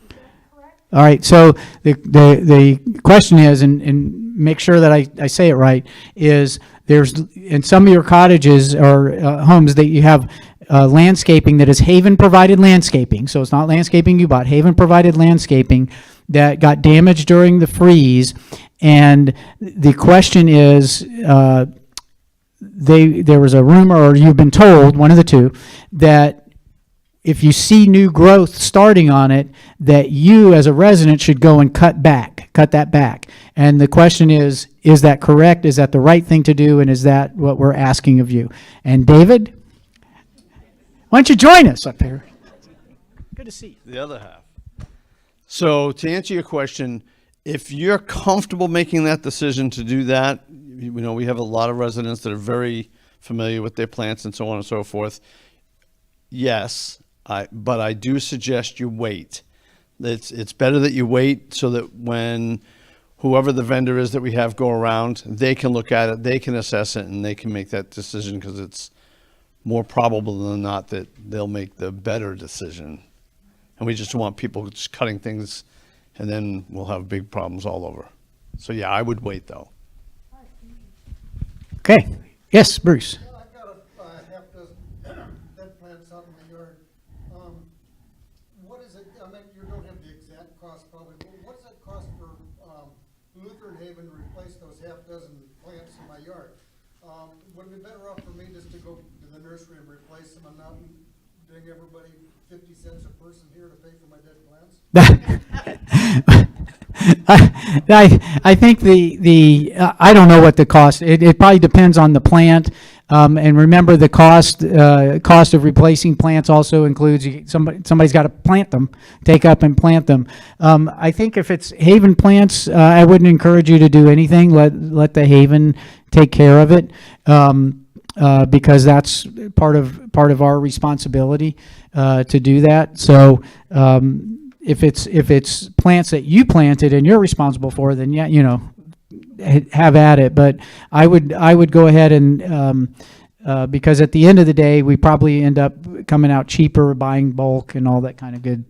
that correct? All right, so the question is, and make sure that I say it right, is there's in some of your cottages or homes that you have landscaping that is Haven provided landscaping. So it's not landscaping you bought, Haven provided landscaping that got damaged during the freeze. And the question is, there was a rumor, or you've been told, one of the two, that if you see new growth starting on it, that you as a resident should go and cut that back. And the question is that correct? Is that the right thing to do? And is that what we're asking of you? And David, why don't you join us up here? Good to see you. The other half. So to answer your question, if you're comfortable making that decision to do that, we have a lot of residents that are very familiar with their plants and so on and so forth. Yes, but I do suggest you wait. It's better that you wait so that when whoever the vendor is that we have go around, they can look at it, they can assess it, and they can make that decision, because it's more probable than not that they'll make the better decision. And we just want people just cutting things, and then we'll have big problems all over. So yeah, I would wait though. Okay. Yes, Bruce. Well, I've got a half dozen dead plants out in my yard. What is it, I mean, you don't have the exact cost probably, but what does it cost for Lutheran Haven to replace those half dozen plants in my yard? Would it be better off for me just to go to the nursery and replace them and not bring everybody 50 cents a person here to pay for my dead plants? I think I don't know what the cost. It probably depends on the plant. And remember, the cost of replacing plants also includes somebody's got to plant them, take up and plant them. I think if it's Haven plants, I wouldn't encourage you to do anything. Let the Haven take care of it, because that's part of our responsibility to do that. So if it's plants that you planted and you're responsible for, then yeah, have at it. But I would go ahead and because at the end of the day, we probably end up coming out cheaper buying bulk and all that kind of good.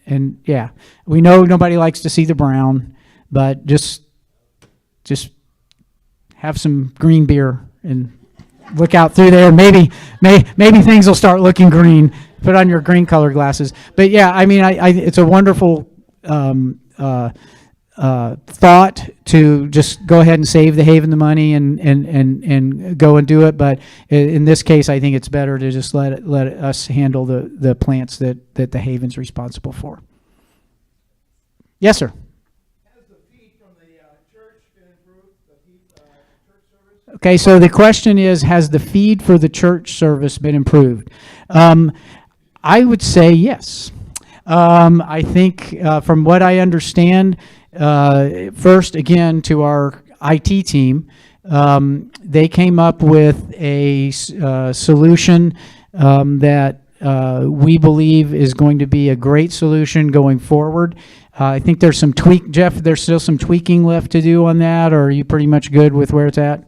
And yeah, we know nobody likes to see the brown, but just have some green beer and look out through there. Maybe things will start looking green. Put on your green color glasses. But yeah, I mean, it's a wonderful thought to just go ahead and save the Haven the money and go and do it. But in this case, I think it's better to just let us handle the plants that the Haven's responsible for. Yes, sir. Has the feed from the church been improved? The church service? Okay, so the question is, has the feed for the church service been improved? I would say yes. I think from what I understand, first, again, to our IT team, they came up with a solution that we believe is going to be a great solution going forward. I think there's some Jeff, there's still some tweaking left to do on that, or are you pretty much good with where it's at?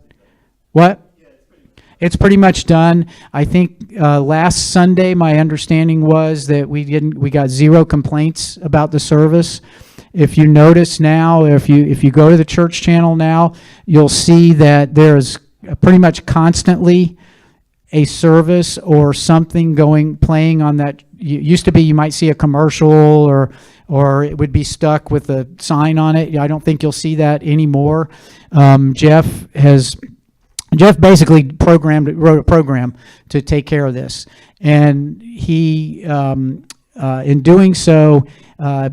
What? It's pretty much done. I think last Sunday, my understanding was that we got 0 complaints about the service. If you notice now, if you go to the church channel now, you'll see that there's pretty much constantly a service or something playing on that. Used to be you might see a commercial or it would be stuck with a sign on it. I don't think you'll see that anymore. Jeff basically wrote a program to take care of this, and he in doing so,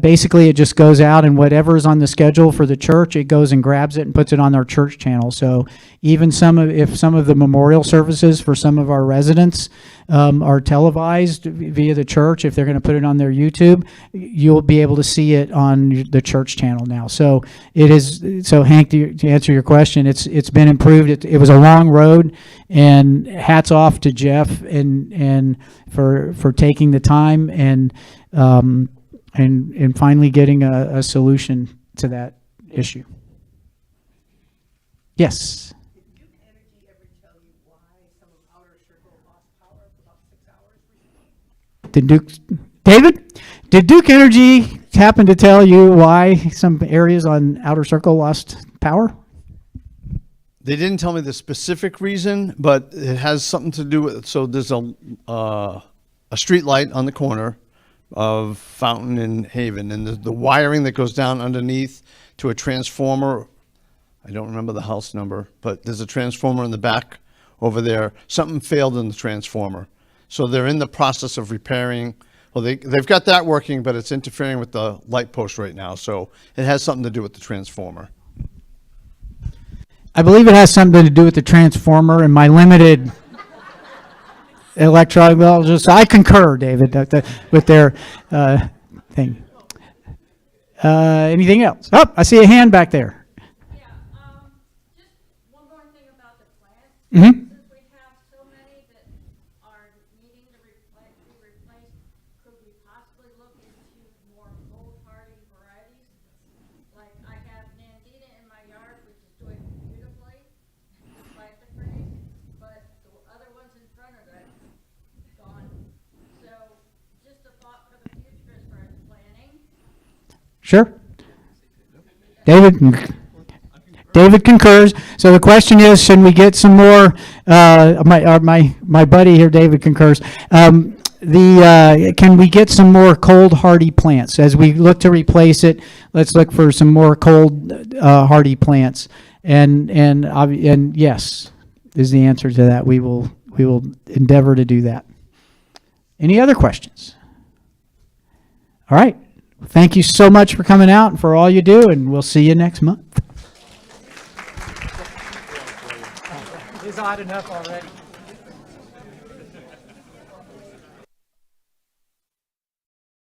basically it just goes out, and whatever is on the schedule for the church, it goes and grabs it and puts it on our church channel. So even if some of the memorial services for some of our residents are televised via the church, if they're going to put it on their YouTube, you'll be able to see it on the church channel now. So it is. So Hank, to answer your question, it's been improved. It was a long road, and hats off to Jeff and for taking the time and finally getting a solution to that issue. Yes. Did Duke Energy ever tell you why some of Outer Circle lost power for about 6 hours? Did Duke Energy happen to tell you why some areas on Outer Circle lost power? They didn't tell me the specific reason, but it has something to do with, so there's a street light on the corner of Fountain and Haven, and the wiring that goes down underneath to a transformer. I don't remember the house number, but there's a transformer in the back over there. Something failed in the transformer. So they're in the process of repairing. Well, they've got that working, but it's interfering with the light post right now. So it has something to do with the transformer. I believe it has something to do with the transformer and my limited electronic. Well, I concur, David, with their thing. Anything else? Oh, I see a hand back there. Yeah, just one more thing about the plant. Mm-hmm. Since we have so many that are needing to be replaced, could we possibly look into more cold hardy varieties? Like I have Nandina in my yard, which is doing beautifully, despite the freeze, but the other ones in front of it, gone. So just a thought for the future as far as planning. Sure. David concurs. So the question is, should we get some more? My buddy here, David, concurs. Can we get some more cold hardy plants as we look to replace it? Let's look for some more cold hardy plants. And yes, is the answer to that. We will endeavor to do that. Any other questions? All right. Thank you so much for coming out and for all you do, and we'll see you next month. Is odd enough already.